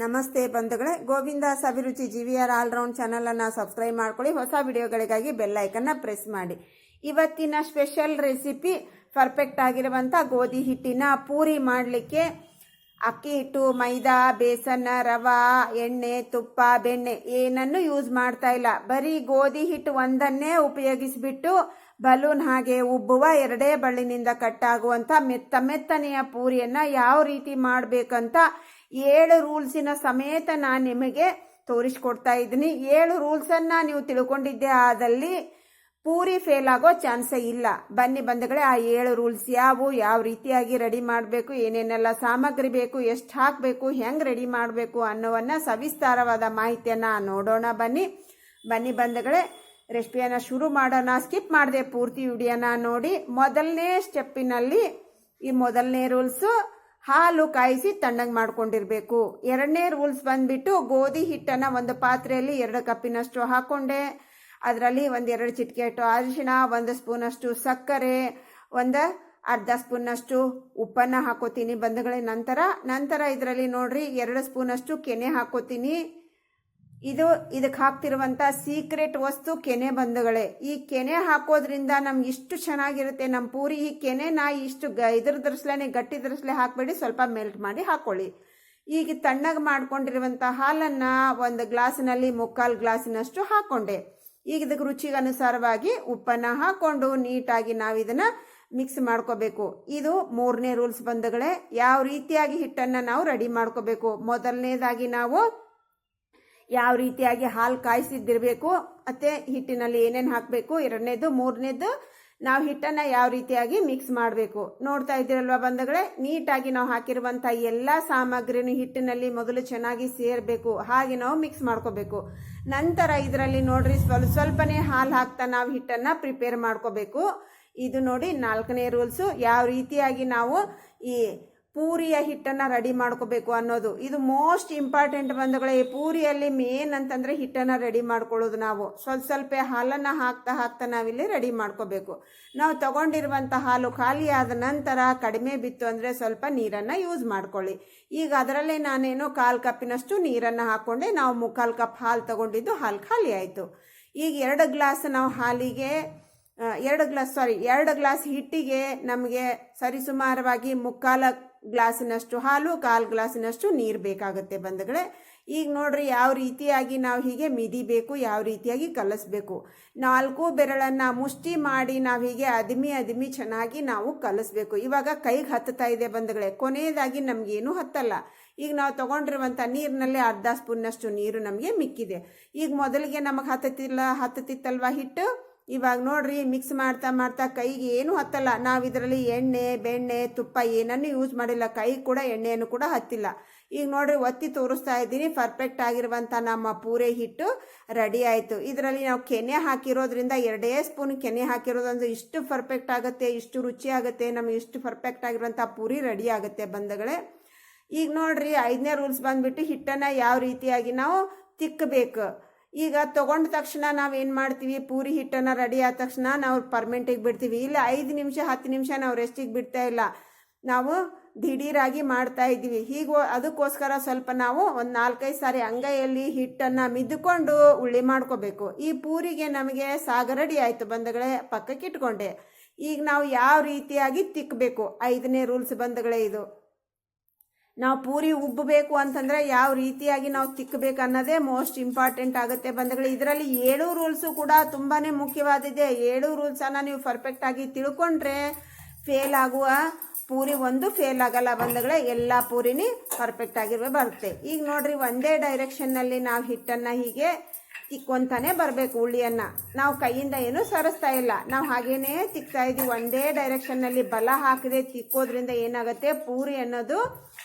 ನಮಸ್ತೆ ಬಂಧುಗಳೇ, ಗೋವಿಂದಾಸ್ ಅಭಿರುಚಿ GVR ಆಲ್ರೌಂಡ್ ಚಾನಲನ್ನು ಸಬ್ಸ್ಕ್ರೈಬ್ ಮಾಡ್ಕೊಳ್ಳಿ. ಹೊಸ ವಿಡಿಯೋಗಳಿಗಾಗಿ ಬೆಲ್ ಐಕನ್ನ ಪ್ರೆಸ್ ಮಾಡಿ. ಇವತ್ತಿನ ಸ್ಪೆಷಲ್ ರೆಸಿಪಿ ಪರ್ಫೆಕ್ಟ್ ಆಗಿರುವಂಥ ಗೋಧಿ ಹಿಟ್ಟಿನ ಪೂರಿ ಮಾಡಲಿಕ್ಕೆ ಅಕ್ಕಿ ಹಿಟ್ಟು, ಮೈದಾ, ಬೇಸನ್, ರವಾ, ಎಣ್ಣೆ, ತುಪ್ಪ, ಬೆಣ್ಣೆ ಏನನ್ನು ಯೂಸ್ ಮಾಡ್ತಾ ಇಲ್ಲ. ಬರೀ ಗೋಧಿ ಹಿಟ್ಟು ಒಂದನ್ನೇ ಉಪಯೋಗಿಸಿಬಿಟ್ಟು ಬಲೂನ್ ಹಾಗೆ ಉಬ್ಬುವ ಎರಡೇ ಬಳ್ಳಿನಿಂದ ಕಟ್ಟಾಗುವಂಥ ಮೆತ್ತನೆಯ ಪೂರಿಯನ್ನು ಯಾವ ರೀತಿ ಮಾಡಬೇಕಂತ 7 ರೂಲ್ಸಿನ ಸಮೇತ ನಾನು ನಿಮಗೆ ತೋರಿಸ್ಕೊಡ್ತಾ ಇದ್ದೀನಿ. 7 ರೂಲ್ಸನ್ನು ನೀವು ತಿಳ್ಕೊಂಡಿದ್ದೆ ಆದಲ್ಲಿ ಪೂರಿ ಫೇಲ್ ಆಗೋ ಚಾನ್ಸೇ ಇಲ್ಲ. ಬನ್ನಿ ಬಂಧುಗಳೇ, ಆ 7 ರೂಲ್ಸ್ ಯಾವ ರೀತಿಯಾಗಿ ರೆಡಿ ಮಾಡಬೇಕು, ಏನೇನೆಲ್ಲ ಸಾಮಗ್ರಿ ಬೇಕು, ಎಷ್ಟು ಹಾಕಬೇಕು, ಹೆಂಗೆ ರೆಡಿ ಮಾಡಬೇಕು ಅನ್ನೋವನ್ನ ಸವಿಸ್ತಾರವಾದ ಮಾಹಿತಿಯನ್ನು ನೋಡೋಣ. ಬನ್ನಿ ಬಂಧುಗಳೇ, ರೆಸಿಪಿಯನ್ನು ಶುರು ಮಾಡೋಣ. ಸ್ಕಿಪ್ ಮಾಡದೆ ಪೂರ್ತಿ ವಿಡಿಯೋನ ನೋಡಿ. ಮೊದಲನೇ ಸ್ಟೆಪ್ಪಿನಲ್ಲಿ ಈ ಮೊದಲನೇ ರೂಲ್ಸು ಹಾಲು ಕಾಯಿಸಿ ತಣ್ಣಗೆ ಮಾಡ್ಕೊಂಡಿರಬೇಕು. ಎರಡನೇ ರೂಲ್ಸ್ ಬಂದ್ಬಿಟ್ಟು ಗೋಧಿ ಹಿಟ್ಟನ್ನು ಒಂದು ಪಾತ್ರೆಯಲ್ಲಿ 2 ಕಪ್ಪಿನಷ್ಟು ಹಾಕೊಂಡೆ. ಅದರಲ್ಲಿ 1-2 ಚಿಟಿಕೆ ಅಷ್ಟು ಅರಿಶಿಣ, 1 ಸ್ಪೂನಷ್ಟು ಸಕ್ಕರೆ, 1 ಅರ್ಧ ಸ್ಪೂನಷ್ಟು ಉಪ್ಪನ್ನು ಹಾಕೋತೀನಿ ಬಂಧುಗಳೇ. ನಂತರ ಇದರಲ್ಲಿ ನೋಡ್ರಿ 2 ಸ್ಪೂನಷ್ಟು ಕೆನೆ ಹಾಕೋತೀನಿ. ಇದಕ್ಕೆ ಹಾಕ್ತಿರುವಂಥ ಸೀಕ್ರೆಟ್ ವಸ್ತು ಕೆನೆ ಬಂಧುಗಳೇ. ಈ ಕೆನೆ ಹಾಕೋದ್ರಿಂದ ನಮ್ಗೆ ಇಷ್ಟು ಚೆನ್ನಾಗಿರುತ್ತೆ ನಮ್ಮ ಪೂರಿ. ಈ ಕೆನೆನ ಇಷ್ಟು ಗಟ್ಟಿ ದರ್ಸ್ಲೆ ಹಾಕಬೇಡಿ, ಸ್ವಲ್ಪ ಮೆಲ್ಟ್ ಮಾಡಿ ಹಾಕೊಳ್ಳಿ. ಈಗ ತಣ್ಣಗೆ ಮಾಡ್ಕೊಂಡಿರುವಂಥ ಹಾಲನ್ನು 1 ಗ್ಲಾಸಿನಲ್ಲಿ 3/4 ಗ್ಲಾಸಿನಷ್ಟು ಹಾಕೊಂಡೆ. ಈಗ ಇದಕ್ಕೆ ರುಚಿಗೆ ಅನುಸಾರವಾಗಿ ಉಪ್ಪನ್ನು ಹಾಕೊಂಡು ನೀಟಾಗಿ ನಾವು ಇದನ್ನು ಮಿಕ್ಸ್ ಮಾಡ್ಕೋಬೇಕು. ಇದು 3ನೇ ರೂಲ್ಸ್ ಬಂಧುಗಳೇ. ಯಾವ ರೀತಿಯಾಗಿ ಹಿಟ್ಟನ್ನು ನಾವು ರೆಡಿ ಮಾಡ್ಕೋಬೇಕು. ಮೊದಲನೇದಾಗಿ ನಾವು ಯಾವ ರೀತಿಯಾಗಿ ಹಾಲು ಕಾಯಿಸಿದ್ದಿರಬೇಕು, ಮತ್ತು ಹಿಟ್ಟಿನಲ್ಲಿ ಏನೇನು ಹಾಕಬೇಕು. 2ನೇದು 3ನೇದು ನಾವು ಹಿಟ್ಟನ್ನು ಯಾವ ರೀತಿಯಾಗಿ ಮಿಕ್ಸ್ ಮಾಡಬೇಕು. ನೋಡ್ತಾ ಇದ್ದೀರಲ್ವ ಬಂಧುಗಳೇ, ನೀಟಾಗಿ ನಾವು ಹಾಕಿರುವಂಥ ಎಲ್ಲ ಸಾಮಗ್ರಿನೂ ಹಿಟ್ಟಿನಲ್ಲಿ ಮೊದಲು ಚೆನ್ನಾಗಿ ಸೇರಬೇಕು. ಹಾಗೆ ನಾವು ಮಿಕ್ಸ್ ಮಾಡ್ಕೋಬೇಕು. ನಂತರ ಇದರಲ್ಲಿ ನೋಡ್ರಿ ಸ್ವಲ್ಪನೇ ಹಾಲು ಹಾಕ್ತಾ ನಾವು ಹಿಟ್ಟನ್ನು ಪ್ರಿಪೇರ್ ಮಾಡ್ಕೋಬೇಕು. ಇದು ನೋಡಿ 4ನೇ ರೂಲ್ಸು. ಯಾವ ರೀತಿಯಾಗಿ ನಾವು ಈ ಪೂರಿಯ ಹಿಟ್ಟನ್ನು ರೆಡಿ ಮಾಡ್ಕೋಬೇಕು ಅನ್ನೋದು ಇದು ಮೋಸ್ಟ್ ಇಂಪಾರ್ಟೆಂಟ್ ಬಂಧುಗಳೇ. ಈ ಪೂರಿಯಲ್ಲಿ ಮೇನ್ ಅಂತಂದರೆ ಹಿಟ್ಟನ್ನು ರೆಡಿ ಮಾಡ್ಕೊಳ್ಳೋದು. ನಾವು ಸ್ವಲ್ಪ ಹಾಲನ್ನು ಹಾಕ್ತಾ ನಾವಿಲ್ಲಿ ರೆಡಿ ಮಾಡ್ಕೋಬೇಕು. ನಾವು ತಗೊಂಡಿರುವಂಥ ಹಾಲು ಖಾಲಿ ಆದ ನಂತರ ಕಡಿಮೆ ಬಿತ್ತು ಅಂದರೆ ಸ್ವಲ್ಪ ನೀರನ್ನು ಯೂಸ್ ಮಾಡ್ಕೊಳ್ಳಿ. ಈಗ ಅದರಲ್ಲೇ ನಾನೇನು 1/4 ಕಪ್ಪಿನಷ್ಟು ನೀರನ್ನು ಹಾಕ್ಕೊಂಡೆ. ನಾವು 3/4 ಕಪ್ ಹಾಲು ತಗೊಂಡಿದ್ದು ಹಾಲು ಖಾಲಿ ಆಯಿತು. ಈಗ 2 ಗ್ಲಾಸ್ ನಾವು ಹಾಲಿಗೆ 2 ಗ್ಲಾಸ್ ಹಿಟ್ಟಿಗೆ ನಮಗೆ ಸರಿಸುಮಾರವಾಗಿ 3/4 ಗ್ಲಾಸಿನಷ್ಟು ಹಾಲು, 1/4 ಗ್ಲಾಸಿನಷ್ಟು ನೀರು ಬೇಕಾಗುತ್ತೆ ಬಂಧುಗಳೇ. ಈಗ ನೋಡ್ರಿ ಯಾವ ರೀತಿಯಾಗಿ ನಾವು ಹೀಗೆ ಮಿದಿಬೇಕು, ಯಾವ ರೀತಿಯಾಗಿ ಕಲಿಸ್ಬೇಕು. 4 ಬೆರಳನ್ನು ಮುಷ್ಟಿ ಮಾಡಿ ನಾವು ಹೀಗೆ ಅದಿಮಿ ಚೆನ್ನಾಗಿ ನಾವು ಕಲಿಸ್ಬೇಕು. ಇವಾಗ ಕೈಗೆ ಹತ್ತುತ್ತಾ ಇದೆ ಬಂಧುಗಳೇ. ಕೊನೆಯದಾಗಿ ನಮಗೇನು ಹತ್ತಲ್ಲ. ಈಗ ನಾವು ತಗೊಂಡಿರುವಂಥ ನೀರಿನಲ್ಲಿ ಅರ್ಧ ಸ್ಪೂನ್ನಷ್ಟು ನೀರು ನಮಗೆ ಮಿಕ್ಕಿದೆ. ಈಗ ಮೊದಲಿಗೆ ನಮಗೆ ಹತ್ತುತ್ತಿತ್ತಲ್ವ ಹಿಟ್ಟು. ಇವಾಗ ನೋಡ್ರಿ ಮಿಕ್ಸ್ ಮಾಡ್ತಾ ಕೈಗೆ ಏನು ಹತ್ತಲ್ಲ. ನಾವು ಇದರಲ್ಲಿ ಎಣ್ಣೆ, ಬೆಣ್ಣೆ, ತುಪ್ಪ ಏನನ್ನು ಯೂಸ್ ಮಾಡಿಲ್ಲ. ಕೈಗೆ ಕೂಡ ಎಣ್ಣೆಯನ್ನು ಕೂಡ ಹತ್ತಿಲ್ಲ. ಈಗ ನೋಡ್ರಿ ಒತ್ತಿ ತೋರಿಸ್ತಾ ಇದ್ದೀನಿ. ಪರ್ಫೆಕ್ಟ್ ಆಗಿರುವಂಥ ನಮ್ಮ ಪೂರಿ ಹಿಟ್ಟು ರೆಡಿ ಆಯಿತು. ಇದರಲ್ಲಿ ನಾವು ಕೆನೆ ಹಾಕಿರೋದ್ರಿಂದ 2 ಸ್ಪೂನ್ ಕೆನೆ ಹಾಕಿರೋದ್ರಿಂದ ಇಷ್ಟು ಪರ್ಫೆಕ್ಟ್ ಆಗುತ್ತೆ, ಇಷ್ಟು ರುಚಿ ಆಗುತ್ತೆ, ನಮಗೆ ಇಷ್ಟು ಪರ್ಫೆಕ್ಟ್ ಆಗಿರುವಂಥ ಪೂರಿ ರೆಡಿ ಆಗುತ್ತೆ ಬಂಧುಗಳೇ. ಈಗ ನೋಡ್ರಿ 5ನೇ ರೂಲ್ಸ್ ಬಂದ್ಬಿಟ್ಟು ಹಿಟ್ಟನ್ನು ಯಾವ ರೀತಿಯಾಗಿ ನಾವು ತಿಕ್ಕಬೇಕು. ಈಗ ತಗೊಂಡ ತಕ್ಷಣ ನಾವೇನು ಮಾಡ್ತೀವಿ, ಪೂರಿ ಹಿಟ್ಟನ್ನು ರೆಡಿ ಆದ ತಕ್ಷಣ ನಾವು ಪರ್ಮೆಂಟಿಗೆ ಬಿಡ್ತೀವಿ. ಇಲ್ಲ 5 ನಿಮಿಷ 10 ನಿಮಿಷ ನಾವು ರೆಸ್ಟಿಗೆ ಬಿಡ್ತಾ ಇಲ್ಲ. ನಾವು ದಿಢೀರಾಗಿ ಮಾಡ್ತಾ ಇದ್ದೀವಿ. ಹೀಗೆ ಅದಕ್ಕೋಸ್ಕರ ಸ್ವಲ್ಪ ನಾವು 4-5 ಸಾರಿ ಅಂಗೈಯಲ್ಲಿ ಹಿಟ್ಟನ್ನು ಮಿದ್ದುಕೊಂಡು ಉಳ್ಳಿ ಮಾಡ್ಕೋಬೇಕು. ಈ ಪೂರಿಗೆ ನಮಗೆ ಸಾಗ ರೆಡಿ ಆಯಿತು ಬಂಧುಗಳೇ, ಪಕ್ಕಕ್ಕೆ ಇಟ್ಕೊಂಡೆ. ಈಗ ನಾವು ಯಾವ ರೀತಿಯಾಗಿ ತಿಕ್ಕಬೇಕು 5ನೇ ರೂಲ್ಸ್ ಬಂಧುಗಳೇ. ಇದು ನಾವು ಪೂರಿ ಉಬ್ಬಬೇಕು ಅಂತಂದರೆ ಯಾವ ರೀತಿಯಾಗಿ ನಾವು ತಿಕ್ಕಬೇಕು ಅನ್ನೋದೇ ಮೋಸ್ಟ್ ಇಂಪಾರ್ಟೆಂಟ್ ಆಗುತ್ತೆ ಬಂಧುಗಳೇ. ಇದರಲ್ಲಿ 7 ರೂಲ್ಸು ಕೂಡ ತುಂಬಾ ಮುಖ್ಯವಾದಿದೆ. 7 ರೂಲ್ಸನ್ನು ನೀವು ಪರ್ಫೆಕ್ಟಾಗಿ ತಿಳ್ಕೊಂಡ್ರೆ ಫೇಲ್ ಆಗುವ ಪೂರಿ ಒಂದು ಫೇಲ್ ಆಗಲ್ಲ ಬಂಧುಗಳೇ. ಎಲ್ಲ ಪೂರಿನಿ ಪರ್ಫೆಕ್ಟ್ ಆಗಿರುವೆ ಬರುತ್ತೆ. ಈಗ ನೋಡ್ರಿ ಒಂದೇ ಡೈರೆಕ್ಷನ್ನಲ್ಲಿ ನಾವು ಹಿಟ್ಟನ್ನು ಹೀಗೆ ತಿಕ್ಕೊಂತಾನೆ ಬರಬೇಕು. ಉಳ್ಳಿಯನ್ನು ನಾವು ಕೈಯಿಂದ ಏನು ಸರಿಸ್ತಾ ಇಲ್ಲ, ನಾವು ಹಾಗೇನೇ ತಿಕ್ತಾ ಇದ್ದೀವಿ. ಒಂದೇ ಡೈರೆಕ್ಷನ್ನಲ್ಲಿ ಬಲ ಹಾಕದೆ ತಿಕ್ಕೋದ್ರಿಂದ ಏನಾಗುತ್ತೆ, ಪೂರಿ ಅನ್ನೋದು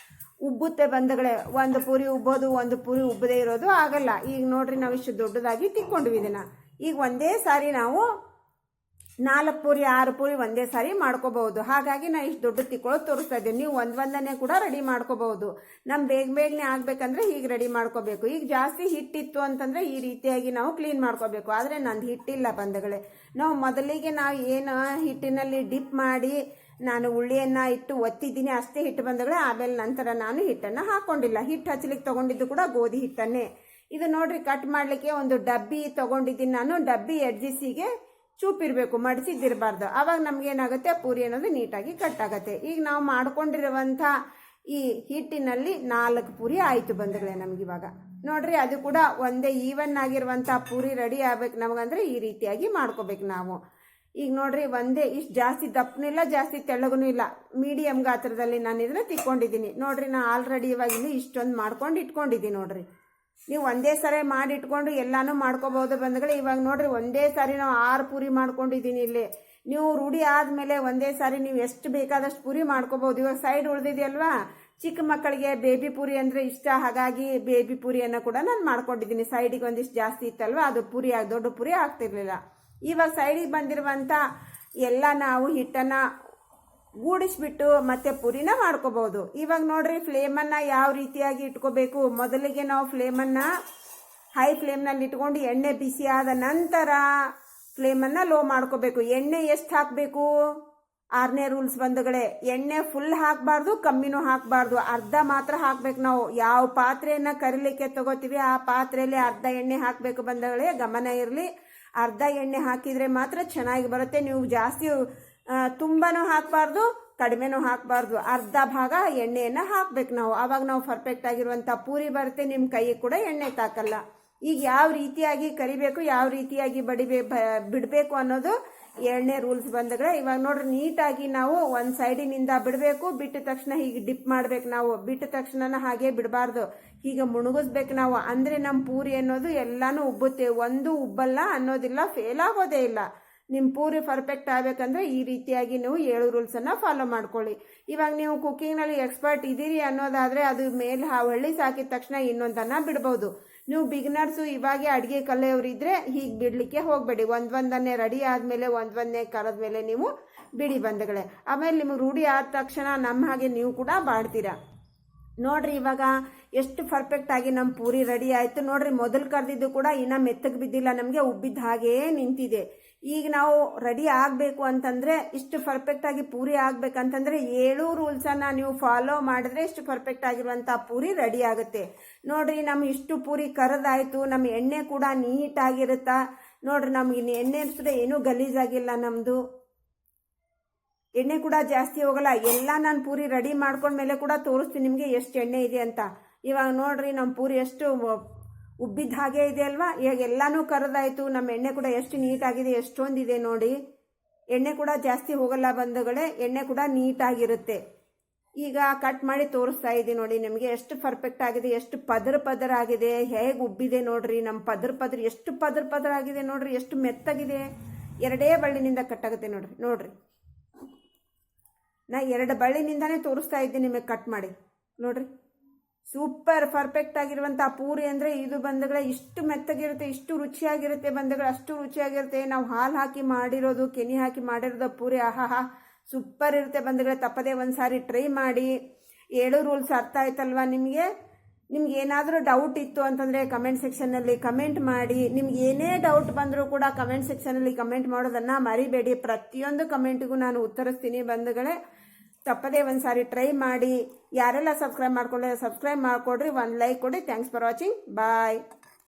ಉಬ್ಬುತ್ತೆ ಬಂಧುಗಳೇ. ಒಂದು ಪೂರಿ ಉಬ್ಬೋದು, ಒಂದು ಪೂರಿ ಉಬ್ಬದೇ ಇರೋದು ಆಗಲ್ಲ. ಈಗ ನೋಡ್ರಿ ನಾವು ಇಷ್ಟು ದೊಡ್ಡದಾಗಿ ತಿಕ್ಕೊಂಡ್ವಿ ಇದನ್ನು. ಈಗ ಒಂದೇ ಸಾರಿ ನಾವು 4 ಪೂರಿ 6 ಪೂರಿ ಒಂದೇ ಸಾರಿ ಮಾಡ್ಕೋಬಹುದು. ಹಾಗಾಗಿ ನಾನು ಇಷ್ಟು ದೊಡ್ಡ ತಿಕ್ಕೊಳ್ಳೋದು ತೋರಿಸ್ತಾ ಇದ್ದೀನಿ. ನೀವು ಒಂದೊಂದನ್ನೇ ಕೂಡ ರೆಡಿ ಮಾಡ್ಕೋಬಹುದು. ನಮ್ಮ ಬೇಗನೆ ಆಗ್ಬೇಕಂದ್ರೆ ಹೀಗೆ ರೆಡಿ ಮಾಡ್ಕೋಬೇಕು. ಈಗ ಜಾಸ್ತಿ ಹಿಟ್ಟಿತ್ತು ಅಂತಂದ್ರೆ ಈ ರೀತಿಯಾಗಿ ನಾವು ಕ್ಲೀನ್ ಮಾಡ್ಕೋಬೇಕು. ಆದರೆ ನಂದು ಹಿಟ್ಟಿಲ್ಲ ಬಂಧುಗಳೇ. ನಾವು ಮೊದಲಿಗೆ ನಾವು ಏನು ಹಿಟ್ಟಿನಲ್ಲಿ ಡಿಪ್ ಮಾಡಿ ನಾನು ಉಳ್ಳಿಯನ್ನು ಇಟ್ಟು ಒತ್ತಿದ್ದೀನಿ ಅಷ್ಟೇ ಹಿಟ್ಟು ಬಂದಗಳೇ. ಆಮೇಲೆ ನಂತರ ನಾನು ಹಿಟ್ಟನ್ನು ಹಾಕೊಂಡಿಲ್ಲ. ಹಿಟ್ಟು ಹಚ್ಚಲಿಕ್ಕೆ ತೊಗೊಂಡಿದ್ದು ಕೂಡ ಗೋಧಿ ಹಿಟ್ಟನ್ನೇ. ಇದು ನೋಡ್ರಿ, ಕಟ್ ಮಾಡಲಿಕ್ಕೆ ಒಂದು ಡಬ್ಬಿ ತೊಗೊಂಡಿದ್ದೀನಿ ನಾನು. ಡಬ್ಬಿ ಎಡ್ಜಿಸಿಗೆ ಚೂಪಿರಬೇಕು, ಮಡಿಸಿದ್ದಿರಬಾರ್ದು. ಆವಾಗ ನಮಗೇನಾಗುತ್ತೆ, ಪೂರಿ ಅನ್ನೋದು ನೀಟಾಗಿ ಕಟ್ ಆಗುತ್ತೆ. ಈಗ ನಾವು ಮಾಡ್ಕೊಂಡಿರುವಂಥ ಈ ಹಿಟ್ಟಿನಲ್ಲಿ 4 ಪೂರಿ ಆಯಿತು ಬಂಧುಗಳೇ ನಮಗಿವಾಗ. ನೋಡ್ರಿ, ಅದು ಕೂಡ ಒಂದೇ ಈವನ್ ಆಗಿರುವಂಥ ಪೂರಿ ರೆಡಿ ಆಗ್ಬೇಕು ನಮಗಂದ್ರೆ ಈ ರೀತಿಯಾಗಿ ಮಾಡ್ಕೋಬೇಕು ನಾವು. ಈಗ ನೋಡ್ರಿ, ಒಂದೇ ಇಷ್ಟು ಜಾಸ್ತಿ ದಪ್ಪನೂ ಇಲ್ಲ, ಜಾಸ್ತಿ ತೆಳ್ಳಗೂ ಇಲ್ಲ, ಮೀಡಿಯಮ್ ಗಾತ್ರದಲ್ಲಿ ನಾನು ಇದನ್ನ ತಿಕ್ಕೊಂಡಿದ್ದೀನಿ. ನೋಡ್ರಿ, ನಾನು ಆಲ್ರೆಡಿ ಇವಾಗ ಇಲ್ಲಿ ಇಷ್ಟೊಂದು ಮಾಡ್ಕೊಂಡು ಇಟ್ಕೊಂಡಿದ್ದೀನಿ. ನೋಡ್ರಿ, ನೀವು ಒಂದೇ ಸಾರಿ ಮಾಡಿ ಇಟ್ಕೊಂಡು ಎಲ್ಲಾನು ಮಾಡ್ಕೋಬಹುದು ಬಂಧುಗಳೇ. ಇವಾಗ ನೋಡ್ರಿ, ಒಂದೇ ಸಾರಿ ನಾವು 6 ಪೂರಿ ಮಾಡ್ಕೊಂಡಿದ್ದೀನಿ ಇಲ್ಲಿ. ನೀವು ರೂಢಿ ಆದಮೇಲೆ ಒಂದೇ ಸಾರಿ ನೀವು ಎಷ್ಟು ಬೇಕಾದಷ್ಟು ಪೂರಿ ಮಾಡ್ಕೋಬಹುದು. ಇವಾಗ ಸೈಡ್ ಉಳಿದಿದೆಯಲ್ವಾ, ಚಿಕ್ಕ ಮಕ್ಕಳಿಗೆ ಬೇಬಿ ಪೂರಿ ಅಂದರೆ ಇಷ್ಟ, ಹಾಗಾಗಿ ಬೇಬಿ ಪೂರಿಯನ್ನು ಕೂಡ ನಾನು ಮಾಡ್ಕೊಂಡಿದ್ದೀನಿ. ಸೈಡಿಗೆ ಒಂದಿಷ್ಟು ಜಾಸ್ತಿ ಇತ್ತಲ್ವಾ, ಅದು ಪೂರಿ ದೊಡ್ಡ ಪೂರಿ ಆಗ್ತಿರ್ಲಿಲ್ಲ. ಇವಾಗ ಸೈಡಿಗೆ ಬಂದಿರುವಂಥ ಎಲ್ಲ ನಾವು ಹಿಟ್ಟನ್ನು ಗೂಡಿಸ್ಬಿಟ್ಟು ಮತ್ತೆ ಪೂರಿನ ಮಾಡ್ಕೋಬಹುದು. ಇವಾಗ ನೋಡ್ರಿ, ಫ್ಲೇಮನ್ನು ಯಾವ ರೀತಿಯಾಗಿ ಇಟ್ಕೋಬೇಕು. ಮೊದಲಿಗೆ ನಾವು ಫ್ಲೇಮನ್ನು ಹೈ ಫ್ಲೇಮ್ನಲ್ಲಿ ಇಟ್ಕೊಂಡು ಎಣ್ಣೆ ಬಿಸಿ ಆದ ನಂತರ ಫ್ಲೇಮನ್ನು ಲೋ ಮಾಡ್ಕೋಬೇಕು. ಎಣ್ಣೆ ಎಷ್ಟು ಹಾಕಬೇಕು, 6ನೇ ರೂಲ್ಸ್ ಬಂಧುಗಳೇ. ಎಣ್ಣೆ ಫುಲ್ ಹಾಕಬಾರ್ದು, ಕಮ್ಮಿನೂ ಹಾಕಬಾರ್ದು, ಅರ್ಧ ಮಾತ್ರ ಹಾಕ್ಬೇಕು. ನಾವು ಯಾವ ಪಾತ್ರೆಯನ್ನು ಕರಿಲಿಕ್ಕೆ ತಗೋತೀವಿ ಆ ಪಾತ್ರೆಯಲ್ಲಿ ಅರ್ಧ ಎಣ್ಣೆ ಹಾಕಬೇಕು ಬಂಧುಗಳೇ. ಗಮನ ಇರಲಿ, ಅರ್ಧ ಎಣ್ಣೆ ಹಾಕಿದರೆ ಮಾತ್ರ ಚೆನ್ನಾಗಿ ಬರುತ್ತೆ. ನೀವು ಜಾಸ್ತಿ ತುಂಬಾನು ಹಾಕಬಾರ್ದು, ಕಡಿಮೆನೂ ಹಾಕಬಾರ್ದು, ಅರ್ಧ ಭಾಗ ಎಣ್ಣೆಯನ್ನು ಹಾಕ್ಬೇಕು ನಾವು. ಆವಾಗ ನಾವು ಪರ್ಫೆಕ್ಟ್ ಆಗಿರುವಂಥ ಪೂರಿ ಬರುತ್ತೆ. ನಿಮ್ಮ ಕೈಗೆ ಕೂಡ ಎಣ್ಣೆ ತಾಕಲ್ಲ. ಈಗ ಯಾವ ರೀತಿಯಾಗಿ ಕರಿಬೇಕು, ಯಾವ ರೀತಿಯಾಗಿ ಬಿಡಬೇಕು ಅನ್ನೋದು 2ನೇ ರೂಲ್ಸ್ ಬಂದಾಗ. ಇವಾಗ ನೋಡ್ರಿ, ನೀಟಾಗಿ ನಾವು ಒಂದು ಸೈಡಿನಿಂದ ಬಿಡಬೇಕು, ಬಿಟ್ಟ ತಕ್ಷಣ ಹೀಗೆ ಡಿಪ್ ಮಾಡ್ಬೇಕು. ನಾವು ಬಿಟ್ಟ ತಕ್ಷಣ ಹಾಗೆ ಬಿಡಬಾರ್ದು, ಹೀಗೆ ಮುಣಗಿಸ್ಬೇಕು ನಾವು. ಅಂದರೆ ನಮ್ಮ ಪೂರಿ ಅನ್ನೋದು ಎಲ್ಲಾನು ಉಬ್ಬುತ್ತೆ, ಒಂದು ಉಬ್ಬಲ್ಲ ಅನ್ನೋದಿಲ್ಲ, ಫೇಲ್ ಆಗೋದೇ ಇಲ್ಲ. ನಿಮ್ಮ ಪೂರಿ ಪರ್ಫೆಕ್ಟ್ ಆಗಬೇಕಂದ್ರೆ ಈ ರೀತಿಯಾಗಿ ನೀವು 7 ರೂಲ್ಸನ್ನು ಫಾಲೋ ಮಾಡ್ಕೊಳ್ಳಿ. ಇವಾಗ ನೀವು ಕುಕ್ಕಿಂಗ್ನಲ್ಲಿ ಎಕ್ಸ್ಪರ್ಟ್ ಇದ್ದೀರಿ ಅನ್ನೋದಾದರೆ ಅದು ಮೇಲೆ ಹೊಳ್ಳಿ ಸಾಕಿದ ತಕ್ಷಣ ಇನ್ನೊಂದನ್ನು ಬಿಡ್ಬೋದು. ನೀವು ಬಿಗಿನರ್ಸು, ಇವಾಗೆ ಅಡುಗೆ ಕಲಿಯೋರಿದ್ರೆ ಹೀಗೆ ಬಿಡಲಿಕ್ಕೆ ಹೋಗಬೇಡಿ. ಒಂದೊಂದನ್ನೇ ರೆಡಿ ಆದಮೇಲೆ ಒಂದೊಂದನ್ನೇ ಕರೆದ ಮೇಲೆ ನೀವು ಬಿಡಿ ಬಂಧುಗಳೇ. ಆಮೇಲೆ ನಿಮಗೆ ರೂಢಿ ಆದ ತಕ್ಷಣ ನಮ್ಮ ಹಾಗೆ ನೀವು ಕೂಡ ಬಾಡ್ತೀರಾ. ನೋಡ್ರಿ, ಇವಾಗ ಎಷ್ಟು ಪರ್ಫೆಕ್ಟ್ ಆಗಿ ನಮ್ಮ ಪೂರಿ ರೆಡಿ ಆಯಿತು. ನೋಡ್ರಿ, ಮೊದಲು ಕರೆದಿದ್ದು ಕೂಡ ಇನ್ನೂ ಮೆತ್ತಗೆ ಬಿದ್ದಿಲ್ಲ, ನಮಗೆ ಉಬ್ಬಿದ್ದ ಹಾಗೇ ನಿಂತಿದೆ. ಈಗ ನಾವು ರೆಡಿ ಆಗಬೇಕು ಅಂತಂದರೆ, ಇಷ್ಟು ಪರ್ಫೆಕ್ಟಾಗಿ ಪೂರಿ ಆಗಬೇಕಂತಂದರೆ 7 ರೂಲ್ಸನ್ನು ನೀವು ಫಾಲೋ ಮಾಡಿದ್ರೆ ಇಷ್ಟು ಪರ್ಫೆಕ್ಟ್ ಆಗಿರುವಂಥ ಪೂರಿ ರೆಡಿ ಆಗುತ್ತೆ. ನೋಡ್ರಿ, ನಮ್ಮ ಇಷ್ಟು ಪೂರಿ ಕರೆದಾಯಿತು, ನಮ್ಮ ಎಣ್ಣೆ ಕೂಡ ನೀಟಾಗಿರುತ್ತಾ. ನೋಡ್ರಿ, ನಮಗೆ ಎಣ್ಣೆ ಅನಿಸಿದ್ರೆ ಏನೂ ಗಲೀಜಾಗಿಲ್ಲ, ನಮ್ಮದು ಎಣ್ಣೆ ಕೂಡ ಜಾಸ್ತಿ ಹೋಗಲ್ಲ. ಎಲ್ಲ ನಾನು ಪೂರಿ ರೆಡಿ ಮಾಡ್ಕೊಂಡ್ಮೇಲೆ ಕೂಡ ತೋರಿಸ್ತೀನಿ ನಿಮಗೆ ಎಷ್ಟು ಎಣ್ಣೆ ಇದೆ ಅಂತ. ಇವಾಗ ನೋಡ್ರಿ, ನಮ್ಮ ಪೂರಿ ಎಷ್ಟು ಉಬ್ಬಿದ್ದ ಹಾಗೆ ಇದೆ ಅಲ್ವಾ. ಇವಾಗ ಎಲ್ಲಾನು ಕರೆದಾಯಿತು, ನಮ್ಮ ಎಣ್ಣೆ ಕೂಡ ಎಷ್ಟು ನೀಟಾಗಿದೆ, ಎಷ್ಟೊಂದಿದೆ ನೋಡಿ. ಎಣ್ಣೆ ಕೂಡ ಜಾಸ್ತಿ ಹೋಗಲ್ಲ ಬಂಧುಗಳೇ, ಎಣ್ಣೆ ಕೂಡ ನೀಟಾಗಿರುತ್ತೆ. ಈಗ ಕಟ್ ಮಾಡಿ ತೋರಿಸ್ತಾ ಇದ್ದೀನಿ ನೋಡಿ ನಿಮಗೆ ಎಷ್ಟು ಪರ್ಫೆಕ್ಟ್ ಆಗಿದೆ, ಎಷ್ಟು ಪದರ ಆಗಿದೆ, ಹೇಗೆ ಉಬ್ಬಿದೆ ನೋಡ್ರಿ. ನಮ್ಮ ಪದರ ಎಷ್ಟು ಪದರ ಆಗಿದೆ ನೋಡ್ರಿ, ಎಷ್ಟು ಮೆತ್ತಗಿದೆ. 2 ಬಳ್ಳಿನಿಂದ ಕಟ್ಟಾಗುತ್ತೆ ನೋಡ್ರಿ. ನಾ 2 ಬಳ್ಳಿನಿಂದಾನೇ ತೋರಿಸ್ತಾ ಇದ್ದೀನಿ ನಿಮಗೆ ಕಟ್ ಮಾಡಿ. ನೋಡ್ರಿ, ಸೂಪರ್ ಪರ್ಫೆಕ್ಟ್ ಆಗಿರುವಂಥ ಪೂರಿ ಅಂದರೆ ಇದು ಬಂಧುಗಳೇ. ಇಷ್ಟು ಮೆತ್ತಗಿರುತ್ತೆ, ಇಷ್ಟು ರುಚಿಯಾಗಿರುತ್ತೆ ಬಂಧುಗಳು, ಅಷ್ಟು ರುಚಿಯಾಗಿರುತ್ತೆ. ನಾವು ಹಾಲು ಹಾಕಿ ಮಾಡಿರೋದು, ಕೆನೆ ಹಾಕಿ ಮಾಡಿರೋದು ಪೂರಿ, ಆಹಾ ಸೂಪರ್ ಇರುತ್ತೆ ಬಂಧುಗಳೇ. ತಪ್ಪದೇ ಒಂದು ಸಾರಿ ಟ್ರೈ ಮಾಡಿ. 7 ರೂಲ್ಸ್ ಅರ್ಥ ಆಯ್ತಲ್ವಾ ನಿಮಗೆ? ನಿಮ್ಗೆ ಏನಾದರೂ ಡೌಟ್ ಇತ್ತು ಅಂತಂದರೆ ಕಮೆಂಟ್ ಸೆಕ್ಷನ್ನಲ್ಲಿ ಕಮೆಂಟ್ ಮಾಡಿ. ನಿಮ್ಗೆ ಏನೇ ಡೌಟ್ ಬಂದರೂ ಕೂಡ ಕಮೆಂಟ್ ಸೆಕ್ಷನಲ್ಲಿ ಕಮೆಂಟ್ ಮಾಡೋದನ್ನು ಮರಿಬೇಡಿ. ಪ್ರತಿಯೊಂದು ಕಮೆಂಟಿಗೂ ನಾನು ಉತ್ತರಿಸ್ತೀನಿ ಬಂಧುಗಳೇ. ತಪ್ಪದೇ ಒಂದು ಸಾರಿ ಟ್ರೈ ಮಾಡಿ. ಯಾರೆಲ್ಲ ಸಬ್ಸ್ಕ್ರೈಬ್ ಮಾಡ್ಕೊಳ್ಳಿ, ಸಬ್ಸ್ಕ್ರೈಬ್ ಮಾಡಿಕೊಡ್ರಿ, ಒಂದು ಲೈಕ್ ಕೊಡಿ. Thanks for watching, bye.